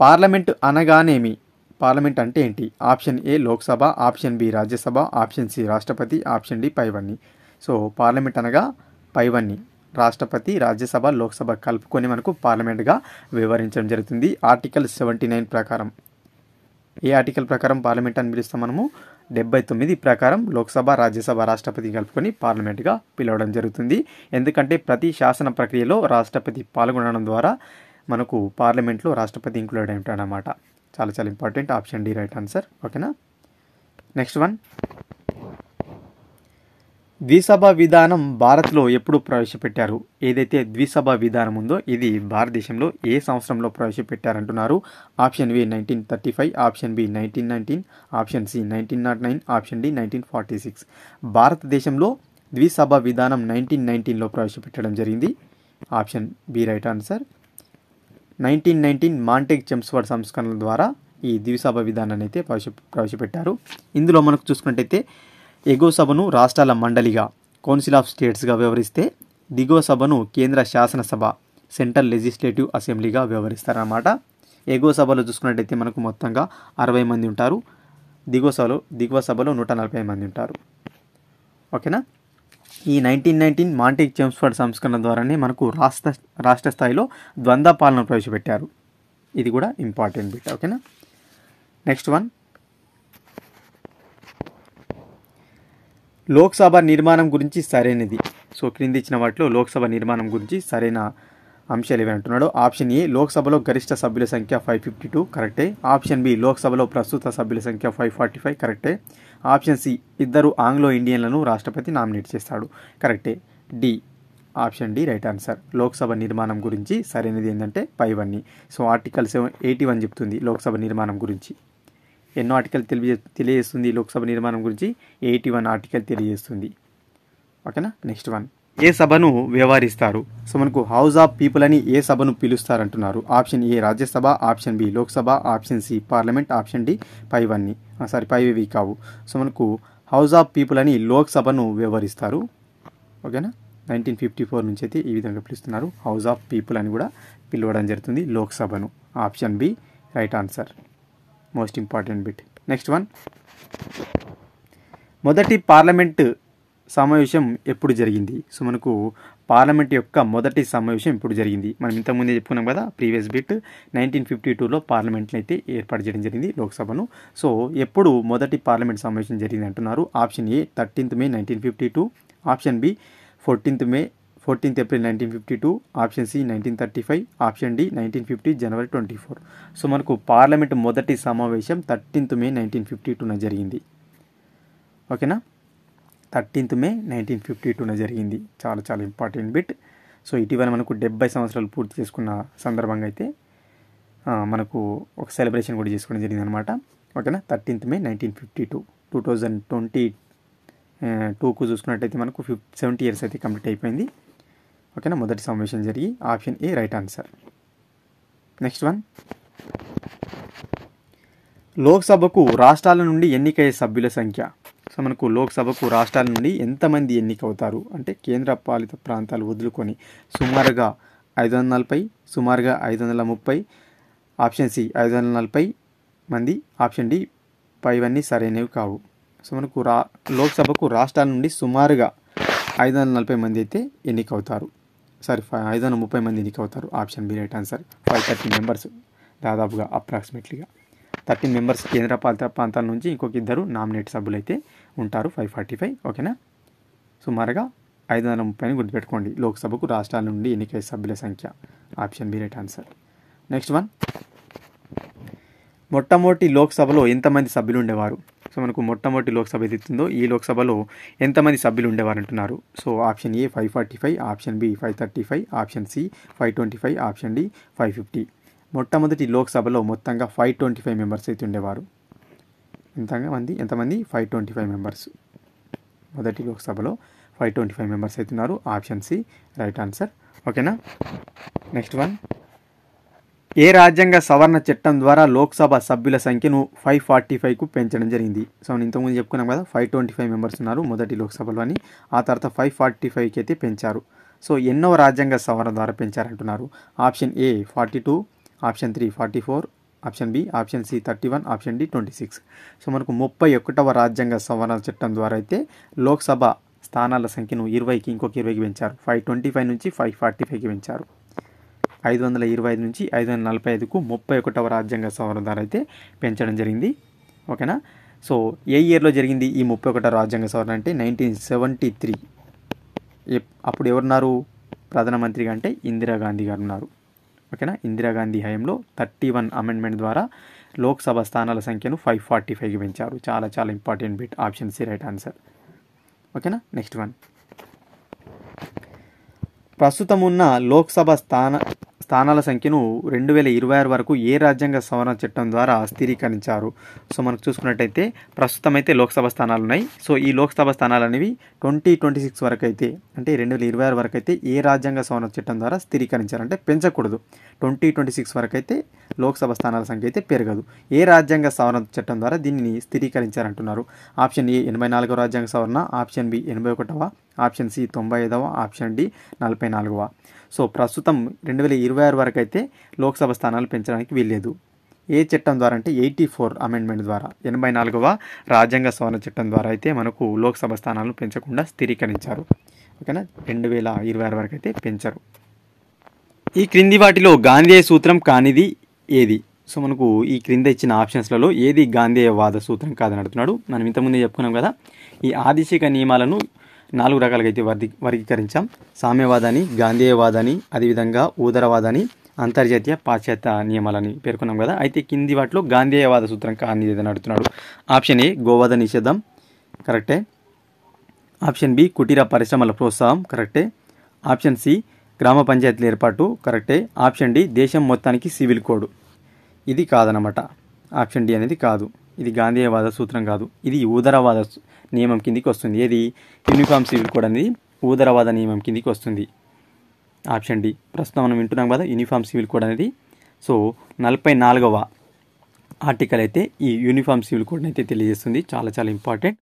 Parliament అనగానేమి? Parliament అంటే ఏంటి? Option A Lok Sabha, option B Rajya Sabha, option C రాష్ట్రపతి, ఆప్షన్ డి పైవన్నీ. సో పార్లమెంట్ అనగా పైవన్నీ, రాష్ట్రపతి, రాజ్యసభ, లోక్సభ కలుపుకొని మనకు పార్లమెంట్గా వివరించడం జరుగుతుంది. ఆర్టికల్ 79 ప్రకారం. ఏ ఆర్టికల్ ప్రకారం పార్లమెంట్ అని పిలుస్తాం మనము? 79 ప్రకారం లోక్సభ, రాజ్యసభ, రాష్ట్రపతి కలుపుకొని పార్లమెంట్గా పిలవడం జరుగుతుంది. ఎందుకంటే ప్రతి శాసన ప్రక్రియలో రాష్ట్రపతి పాల్గొనడం ద్వారా మనకు పార్లమెంట్లో రాష్ట్రపతి ఇంక్లూడ్ అయి ఉంటాడనమాట. చాలా చాలా important. Option D right answer. ఓకేనా. నెక్స్ట్ వన్, ద్విసభ విధానం భారత్లో ఎప్పుడు ప్రవేశపెట్టారు? ఏదైతే ద్విసభ విధానం ఉందో ఇది భారతదేశంలో ఏ సంవత్సరంలో ప్రవేశపెట్టారంటున్నారు? Option A 1935, option B 1919, option C 1909, option D 1946. భారతదేశంలో ద్విసభ విధానం 1919లో ప్రవేశపెట్టడం జరిగింది. Option B right answer. 1919 Montagu Chelmsford సంస్కరణల ద్వారా ఈ ద్విసభ విధానాన్ని అయితే ప్రవేశపెట్టారు. ఇందులో మనకు చూసుకున్నట్టయితే ఎగువ సభను రాష్ట్రాల మండలిగా, కౌన్సిల్ ఆఫ్ స్టేట్స్గా వ్యవహరిస్తే దిగువ సభను కేంద్ర శాసనసభ, సెంట్రల్ లెజిస్లేటివ్ అసెంబ్లీగా వ్యవహరిస్తారన్నమాట. ఎగువ సభలో చూసుకున్నట్టయితే మనకు మొత్తంగా 60 మంది ఉంటారు. దిగువ సభలో 140 మంది ఉంటారు. ఓకేనా. ఈ 1919 మాంటెగ్ చెమ్స్ఫర్డ్ సంస్కరణ ద్వారానే మనకు రాష్ట్ర స్థాయిలో ద్వంద్వ పాలన ప్రవేశపెట్టారు. ఇది కూడా ఇంపార్టెంట్ బిట్. ఓకేనా. నెక్స్ట్ వన్, లోక్సభ నిర్మాణం గురించి సరైనది. సో క్రింది ఇచ్చిన వాటిలో లోక్సభ నిర్మాణం గురించి సరైన అంశాలు ఏవి అంటున్నాడో? ఆప్షన్ ఏ లోక్సభలో గరిష్ట సభ్యుల సంఖ్య 552 కరెక్టే. ఆప్షన్ బి లోక్సభలో ప్రస్తుత సభ్యుల సంఖ్య 545 కరెక్టే. ఆప్షన్ సి ఇద్దరు ఆంగ్లో ఇండియన్లను రాష్ట్రపతి నామినేట్ చేస్తాడు కరెక్టే. D option D right answer. Lok Sabha నిర్మాణం గురించి సరైనది ఏంటంటే పైవన్నీ. సో ఆర్టికల్ 81 చెప్తుంది లోక్సభ నిర్మాణం గురించి. ఎన్నో ఆర్టికల్ తెలియజేస్తుంది లోక్సభ నిర్మాణం గురించి? 81 ఆర్టికల్ తెలియజేస్తుంది. ఓకేనా. నెక్స్ట్ వన్, ఏ సభను వ్యవహరిస్తారు? సో మనకు హౌస్ ఆఫ్ పీపుల్ అని ఏ సభను పిలుస్తారు అంటున్నారు? Option A Rajya Sabha, option B Lok Sabha, option C parliament, option D పైవన్నీ. పైవి కావు. సో మనకు హౌస్ ఆఫ్ పీపుల్ అని లోక్సభను వ్యవహరిస్తారు. ఓకేనా. 1954 నుంచి అయితే ఈ విధంగా పిలుస్తున్నారు. హౌస్ ఆఫ్ పీపుల్ అని కూడా పిలవడం జరుగుతుంది లోక్సభను. Option B right answer. Most important bit. Next one, మొదటి పార్లమెంట్ సమావేశం ఎప్పుడు జరిగింది? సో మనకు పార్లమెంట్ యొక్క మొదటి సమావేశం ఎప్పుడు జరిగింది? మనం ఇంతకుముందే చెప్పుకున్నాం కదా ప్రీవియస్ బిట్. 1952లో పార్లమెంట్ని అయితే ఏర్పాటు చేయడం జరిగింది లోక్సభను. సో ఎప్పుడు మొదటి పార్లమెంట్ సమావేశం జరిగింది అంటున్నారు? Option A 13th May 1952, option B 14th April 1952, option C 1935, option D 1950 January 24. So మనకు పార్లమెంట్ మొదటి సమావేశం 13th May 1952న జరిగింది. ఓకేనా. 13th May 1952న జరిగింది. చాలా చాలా ఇంపార్టెంట్ బిట్. సో ఇటీవల మనకు 70 సంవత్సరాలు పూర్తి చేసుకున్న సందర్భంగా అయితే మనకు ఒక సెలబ్రేషన్ కూడా చేసుకోవడం జరిగింది అనమాట. ఓకేనా. 13th May 1952. 2022కు చూసుకున్నట్టయితే మనకు 70 years అయితే కంప్లీట్ అయిపోయింది. ఓకేనా. మొదటి సమావేశం జరిగి option A right answer. Next one, లోక్సభకు రాష్ట్రాల నుండి ఎన్నికయ్యే సభ్యుల సంఖ్య. సో మనకు లోక్సభకు రాష్ట్రాల నుండి ఎంతమంది ఎన్నికవుతారు అంటే కేంద్ర పాలిత ప్రాంతాలు వదులుకొని సుమారుగా 540, సుమారుగా 530, ఆప్షన్ సి 540 మంది, ఆప్షన్ డి పైవన్నీ సరైనవి కావు. సో మనకు లోక్సభకు రాష్ట్రాల నుండి సుమారుగా 540 మంది అయితే ఎన్నికవుతారు. 530 మంది ఎన్నికవుతారు. Option B right answer. 530 members దాదాపుగా అప్రాక్సిమేట్లీగా 13 మెంబర్స్ కేంద్ర పాలిత ప్రాంతాల నుంచి, ఇంకొక ఇద్దరు నామినేట్ సభ్యులు అయితే ఉంటారు. 545. ఓకేనా. సుమారుగా 530 గుర్తుపెట్టుకోండి లోక్సభకు రాష్ట్రాల నుండి ఎన్నికయ్యే సభ్యుల సంఖ్య. Option B right answer. Next one, మొట్టమొదటి లోక్సభలో ఎంతమంది సభ్యులు ఉండేవారు? సో మనకు మొట్టమొదటి లోక్సభ ఏదైతుందో ఈ లోక్సభలో ఎంతమంది సభ్యులు ఉండేవారు అంటున్నారు? So option A 545, option B 535, option C 525, option D 550. మొట్టమొదటి లోక్సభలో మొత్తంగా 525 మెంబర్స్ అయితే ఉండేవారు. ఎంతమంది 525 మెంబర్స్. మొదటి లోక్సభలో 525 మెంబర్స్ అవుతున్నారు. Option C right answer. ఓకేనా. నెక్స్ట్ వన్, ఏ రాజ్యాంగ సవరణ చట్టం ద్వారా లోక్సభ సభ్యుల సంఖ్యను 545కు పెంచడం జరిగింది? సో మనం ఇంతకుముందు చెప్పుకున్నాం కదా 525 మెంబర్స్ ఉన్నారు మొదటి లోక్సభలో అని. ఆ తర్వాత 545కి అయితే పెంచారు. సో ఎన్నో రాజ్యాంగ సవరణ ద్వారా పెంచారంటున్నారు? Option A 42, option 3 44, option B, option C 31, option D 26. So మనకు 31వ రాజ్యాంగ సవరణ చట్టం ద్వారా అయితే లోక్సభ స్థానాల సంఖ్యను 20కి ఇంకొక 20కి పెంచారు. 525 నుంచి 545కి పెంచారు. 525 నుంచి 545కు 31వ రాజ్యాంగ సవరణ ద్వారా అయితే పెంచడం జరిగింది. ఓకేనా. సో ఏ ఇయర్లో జరిగింది ఈ 31వ రాజ్యాంగ సవరణ అంటే 1973. అప్పుడు ఎవరున్నారు ప్రధానమంత్రిగా అంటే ఇందిరాగాంధీ గారు ఉన్నారు. ఓకేనా. ఇందిరాగాంధీ హయాంలో 31 అమెండ్మెంట్ ద్వారా లోక్సభ స్థానాల సంఖ్యను 545కి పెంచారు. చాలా చాలా important bit. Option C right answer. ఓకేనా. నెక్స్ట్ వన్, ప్రస్తుతం ఉన్న లోక్సభ స్థానాల సంఖ్యను 2026 వరకు ఏ రాజ్యాంగ సవరణ చట్టం ద్వారా స్థిరీకరించారు? సో మనకు చూసుకున్నట్టయితే ప్రస్తుతం అయితే లోక్సభ స్థానాలు ఉన్నాయి. సో ఈ లోక్సభ స్థానాలు అనేవి 2026 వరకు అయితే అంటే 2026 వరకు అయితే ఏ రాజ్యాంగ సవరణ చట్టం ద్వారా స్థిరీకరించారంటే పెంచకూడదు. 2026 వరకు అయితే లోక్సభ స్థానాల సంఖ్య అయితే పెరగదు. ఏ రాజ్యాంగ సవరణ చట్టం ద్వారా దీనిని స్థిరీకరించారంటున్నారు? ఆప్షన్ ఏ 84వ రాజ్యాంగ సవరణ, ఆప్షన్ బి 81వ, ఆప్షన్ సి 95వ, ఆప్షన్ డి 44వ. సో ప్రస్తుతం 2026 వరకు అయితే లోక్సభ స్థానాలు పెంచడానికి వీల్లేదు. ఏ చట్టం ద్వారా అంటే 84 అమెండ్మెంట్ ద్వారా, 84వ రాజ్యాంగ సవరణ చట్టం ద్వారా అయితే మనకు లోక్సభ స్థానాలను పెంచకుండా స్థిరీకరించారు. ఓకేనా. 2026 వరకు అయితే పెంచరు. ఈ క్రింది వాటిలో గాంధేయ సూత్రం కానిది ఏది? సో మనకు ఈ క్రింద ఇచ్చిన ఆప్షన్స్లలో ఏది గాంధేయవాద సూత్రం కాదని అడుగుతున్నాడు. మనం ఇంతకుముందే చెప్పుకున్నాం కదా, ఈ ఆదేశిక నియమాలను 4 రకాలుగా అయితే వర్గీకరించాం. సామ్యవాదాన్ని, గాంధేయవాదాన్ని, అదేవిధంగా ఉదారవాదాన్ని, అంతర్జాతీయ పాశ్చాత్య నియమాలని పేర్కొన్నాం కదా. అయితే కింది వాటిలో గాంధేయవాద సూత్రం కానిది ఏదని అడుగుతున్నాడు. ఆప్షన్ ఏ గోవధ నిషేధం, కరెక్టే. ఆప్షన్ బి కుటీర పరిశ్రమల ప్రోత్సాహం, కరెక్టే. ఆప్షన్ సి గ్రామ పంచాయతీల ఏర్పాటు, కరెక్టే. ఆప్షన్ డి దేశం మొత్తానికి సివిల్ కోడ్. ఇది కాదనమాట. ఆప్షన్ డి అనేది కాదు. ఇది గాంధేయవాద సూత్రం కాదు. ఇది ఉదారవాద నియమం కిందికి వస్తుంది. ఏది యూనిఫామ్ సివిల్ కోడ్ అనేది ఉదారవాద నియమం కిందికి వస్తుంది. Option D. ప్రస్తుతం మనం వింటున్నాం కదా యూనిఫామ్ సివిల్ కోడ్ అనేది. సో 44వ ఆర్టికల్ అయితే ఈ యూనిఫామ్ సివిల్ కోడ్ని అయితే తెలియజేస్తుంది. చాలా చాలా ఇంపార్టెంట్.